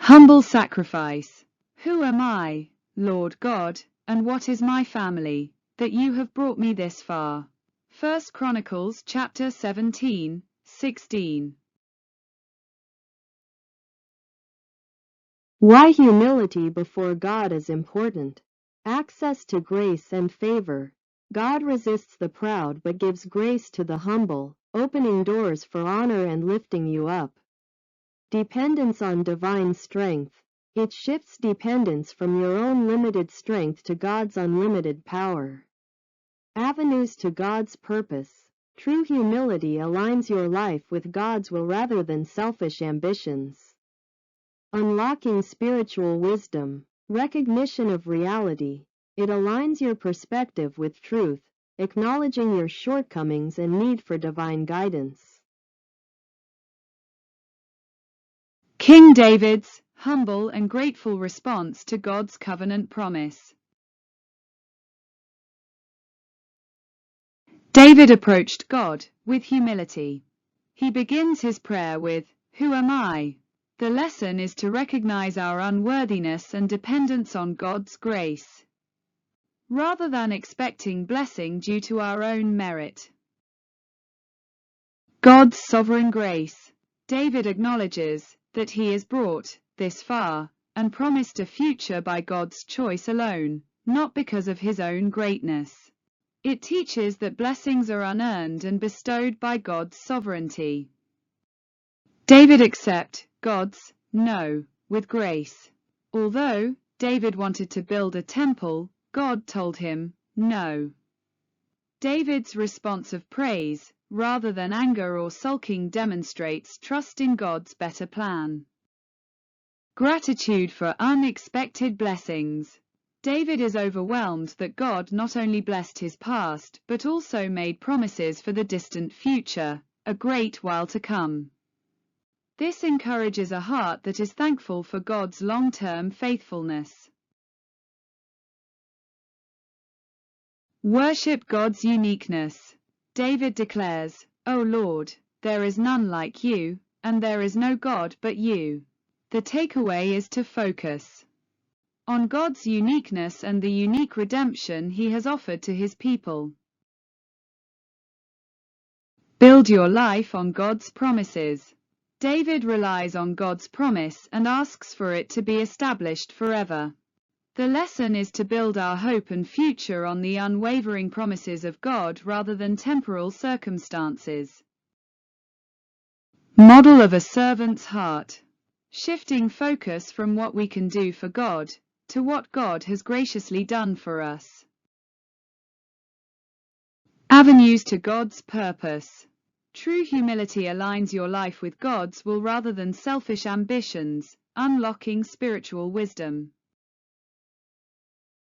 Humble sacrifice. Who am I, Lord God, and what is my family, that you have brought me this far? 1 Chronicles chapter 17:16. Why humility before God is important. Access to grace and favor. God resists the proud but gives grace to the humble, opening doors for honor and lifting you up. Dependence on divine strength. It shifts dependence from your own limited strength to God's unlimited power. Avenues to God's purpose. True humility aligns your life with God's will rather than selfish ambitions. Unlocking spiritual wisdom. Recognition of reality. It aligns your perspective with truth, acknowledging your shortcomings and need for divine guidance. King David's humble and grateful response to God's covenant promise. David approached God with humility. He begins his prayer with, "Who am I?" The lesson is to recognize our unworthiness and dependence on God's grace, rather than expecting blessing due to our own merit. God's sovereign grace. David acknowledges that he is brought this far and promised a future by God's choice alone, not because of his own greatness. It teaches that blessings are unearned and bestowed by God's sovereignty. David accepts God's no with grace. Although David wanted to build a temple, God told him no. David's response of praise, rather than anger or sulking, demonstrates trust in God's better plan. Gratitude for unexpected blessings. David is overwhelmed that God not only blessed his past, but also made promises for the distant future, a great while to come. This encourages a heart that is thankful for God's long-term faithfulness. Worship God's uniqueness. David declares, "O Lord, there is none like you, and there is no God but you." The takeaway is to focus on God's uniqueness and the unique redemption he has offered to his people. Build your life on God's promises. David relies on God's promise and asks for it to be established forever. The lesson is to build our hope and future on the unwavering promises of God rather than temporal circumstances. Model of a servant's heart. Shifting focus from what we can do for God to what God has graciously done for us. Avenues to God's purpose. True humility aligns your life with God's will rather than selfish ambitions, unlocking spiritual wisdom.